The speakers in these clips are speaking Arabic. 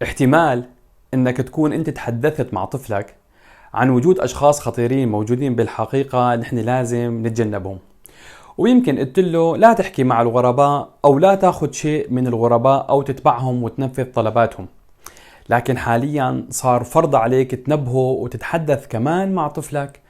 احتمال انك تكون انت تحدثت مع طفلك عن وجود اشخاص خطيرين موجودين بالحقيقة نحن لازم نتجنبهم، ويمكن قلت له لا تحكي مع الغرباء او لا تاخذ شيء من الغرباء او تتبعهم وتنفذ طلباتهم. لكن حاليا صار فرض عليك تنبهه وتتحدث كمان مع طفلك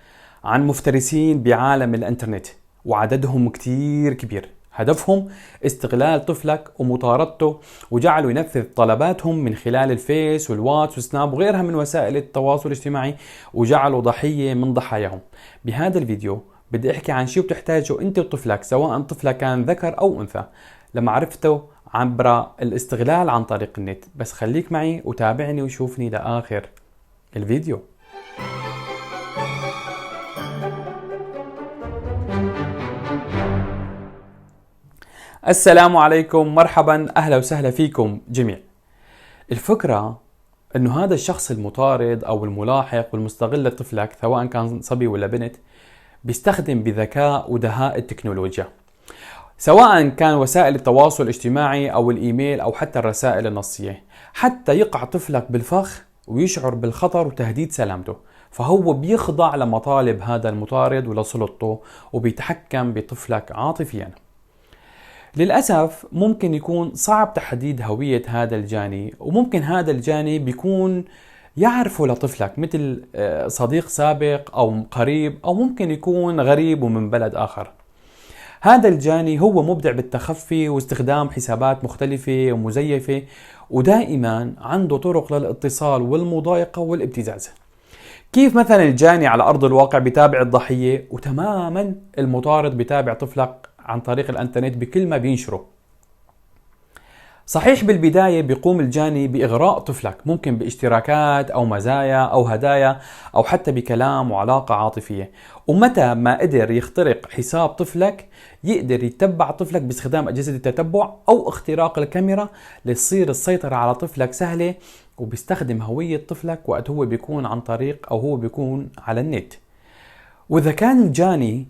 عن مفترسين بعالم الانترنت، وعددهم كتير كبير. هدفهم استغلال طفلك ومطاردته وجعله ينفذ طلباتهم من خلال الفيس والواتس والسناب وغيرها من وسائل التواصل الاجتماعي، وجعله ضحية من ضحاياهم. بهذا الفيديو بدي احكي عن شيء بتحتاجه انت وطفلك، سواء طفلك كان ذكر او انثى، لمعرفته عبر الاستغلال عن طريق النت. بس خليك معي وتابعني وشوفني لآخر الفيديو. السلام عليكم، مرحبا، أهلا وسهلا فيكم جميع. الفكرة أنه هذا الشخص المطارد أو الملاحق والمستغل لطفلك، سواء كان صبي ولا بنت، بيستخدم بذكاء ودهاء التكنولوجيا، سواء كان وسائل التواصل الاجتماعي أو الإيميل أو حتى الرسائل النصية، حتى يقع طفلك بالفخ ويشعر بالخطر وتهديد سلامته. فهو بيخضع لمطالب هذا المطارد ولسلطته وبيتحكم بطفلك عاطفيا. للأسف ممكن يكون صعب تحديد هوية هذا الجاني، وممكن هذا الجاني بيكون يعرفه لطفلك مثل صديق سابق أو قريب، أو ممكن يكون غريب ومن بلد آخر. هذا الجاني هو مبدع بالتخفي واستخدام حسابات مختلفة ومزيفة، ودائما عنده طرق للاتصال والمضايقة والابتزاز. كيف مثلا الجاني على أرض الواقع بيتابع الضحية، وتماما المطارد بيتابع طفلك عن طريق الانترنت بكل ما بينشره. صحيح بالبداية بيقوم الجاني بإغراء طفلك، ممكن باشتراكات أو مزايا أو هدايا أو حتى بكلام وعلاقة عاطفية، ومتى ما قدر يخترق حساب طفلك يقدر يتبع طفلك باستخدام أجهزة التتبع أو اختراق الكاميرا لتصير السيطرة على طفلك سهلة، وبيستخدم هوية طفلك وقت هو بيكون عن طريق أو هو بيكون على النت. وإذا كان الجاني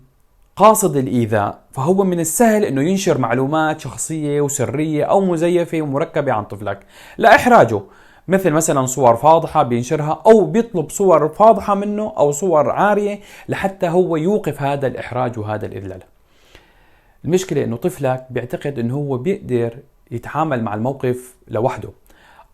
قاصد الإيذاء فهو من السهل أنه ينشر معلومات شخصية وسرية أو مزيفة ومركبة عن طفلك لإحراجه، مثلا صور فاضحة بينشرها أو بيطلب صور فاضحة منه أو صور عارية لحتى هو يوقف هذا الإحراج وهذا الإذلال. المشكلة أنه طفلك بيعتقد أنه هو بيقدر يتعامل مع الموقف لوحده،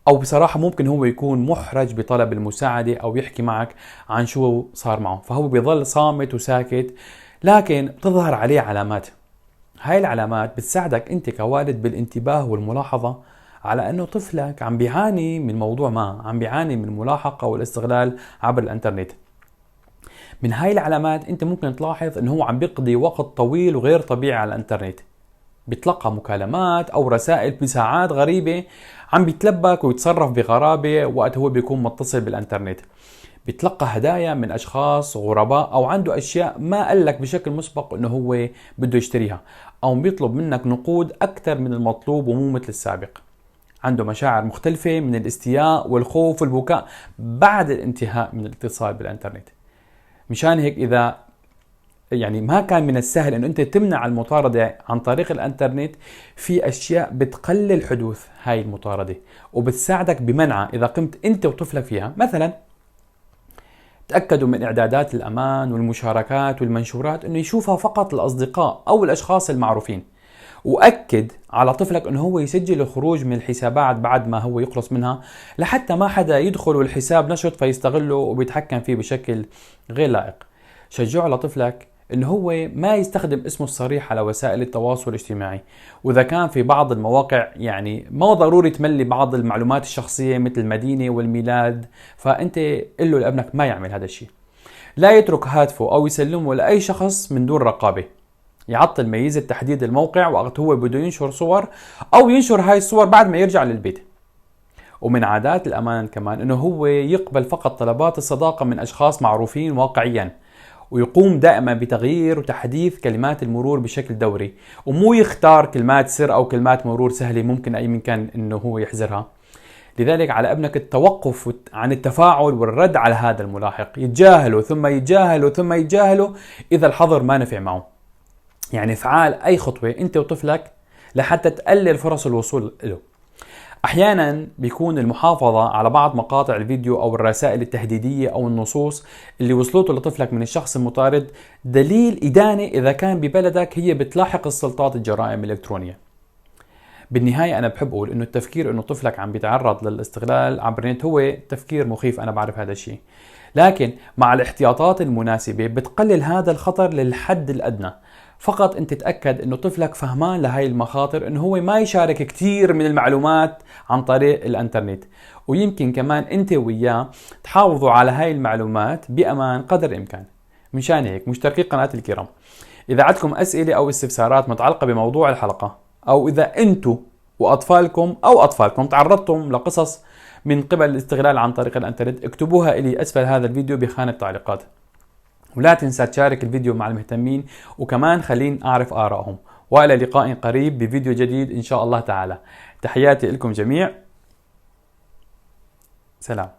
أو بصراحة ممكن هو يكون محرج بطلب المساعدة أو يحكي معك عن شو صار معه، فهو بيظل صامت وساكت. لكن بتظهر عليه علامات. هاي العلامات بتساعدك انت كوالد بالانتباه والملاحظة على انه طفلك عم بيعاني من موضوع ما، عم بيعاني من ملاحقة والاستغلال عبر الانترنت. من هاي العلامات انت ممكن تلاحظ انه هو عم بيقضي وقت طويل وغير طبيعي على الانترنت، بيتلقى مكالمات او رسائل بساعات غريبة، عم بيتلبك ويتصرف بغرابة وقت هو بيكون متصل بالانترنت، بيتلقى هدايا من أشخاص غرباء، أو عنده أشياء ما قال لك بشكل مسبق أنه هو بده يشتريها، أو بيطلب منك نقود أكثر من المطلوب ومو مثل السابق. عنده مشاعر مختلفة من الاستياء والخوف والبكاء بعد الانتهاء من الاتصال بالإنترنت. مشان هيك إذا ما كان من السهل أنه أنت تمنع المطاردة عن طريق الإنترنت، في أشياء بتقلل حدوث هاي المطاردة وبتساعدك بمنعها إذا قمت أنت وطفلك فيها. مثلا تأكدوا من إعدادات الأمان والمشاركات والمنشورات أنه يشوفها فقط الأصدقاء أو الأشخاص المعروفين، وأكد على طفلك أنه هو يسجل الخروج من الحسابات بعد ما هو يخلص منها، لحتى ما حدا يدخل والحساب نشط فيستغله وبيتحكم فيه بشكل غير لائق. شجعوا لطفلك انه هو ما يستخدم اسمه الصريح على وسائل التواصل الاجتماعي، واذا كان في بعض المواقع ما ضروري تملي بعض المعلومات الشخصية مثل المدينة والميلاد، فانت قل له لابنك ما يعمل هذا الشيء. لا يترك هاتفه او يسلمه لاي شخص من دون رقابة، يعطل ميزة تحديد الموقع وقت هو بده ينشر صور، او ينشر هاي الصور بعد ما يرجع للبيت. ومن عادات الامان كمان انه هو يقبل فقط طلبات الصداقة من اشخاص معروفين واقعيا، ويقوم دائما بتغيير وتحديث كلمات المرور بشكل دوري، ومو يختار كلمات سر أو كلمات مرور سهلة ممكن أي من كان إنه هو يحذرها. لذلك على ابنك التوقف عن التفاعل والرد على هذا الملاحق، يتجاهله ثم يتجاهله ثم يتجاهله إذا الحظر ما نفع معه. افعال أي خطوة أنت وطفلك لحتى تقلل فرص الوصول له. أحيانا بيكون المحافظة على بعض مقاطع الفيديو أو الرسائل التهديدية أو النصوص اللي وصلته لطفلك من الشخص المطارد دليل إدانة إذا كان ببلدك هي بتلاحق السلطات الجرائم الإلكترونية. بالنهاية أنا بحب أقول إنه التفكير إنه طفلك عم بيتعرض للاستغلال عبر النت هو تفكير مخيف، أنا بعرف هذا الشيء، لكن مع الاحتياطات المناسبة بتقلل هذا الخطر للحد الأدنى. فقط أنت تتأكد إنه طفلك فهمان لهاي المخاطر، إنه هو ما يشارك كتير من المعلومات عن طريق الإنترنت، ويمكن كمان أنت وياه تحافظوا على هاي المعلومات بأمان قدر الإمكان. مشان هيك مشتركي قناة الكرام، إذا عندكم أسئلة أو استفسارات متعلقة بموضوع الحلقة، أو إذا أنتم وأطفالكم تعرضتم لقصص من قبل الاستغلال عن طريق الإنترنت، اكتبوها إلي أسفل هذا الفيديو بخانة التعليقات. ولا تنسى تشارك الفيديو مع المهتمين، وكمان خليني أعرف آرائهم. وإلى لقاء قريب بفيديو جديد إن شاء الله تعالى. تحياتي لكم جميع، سلام.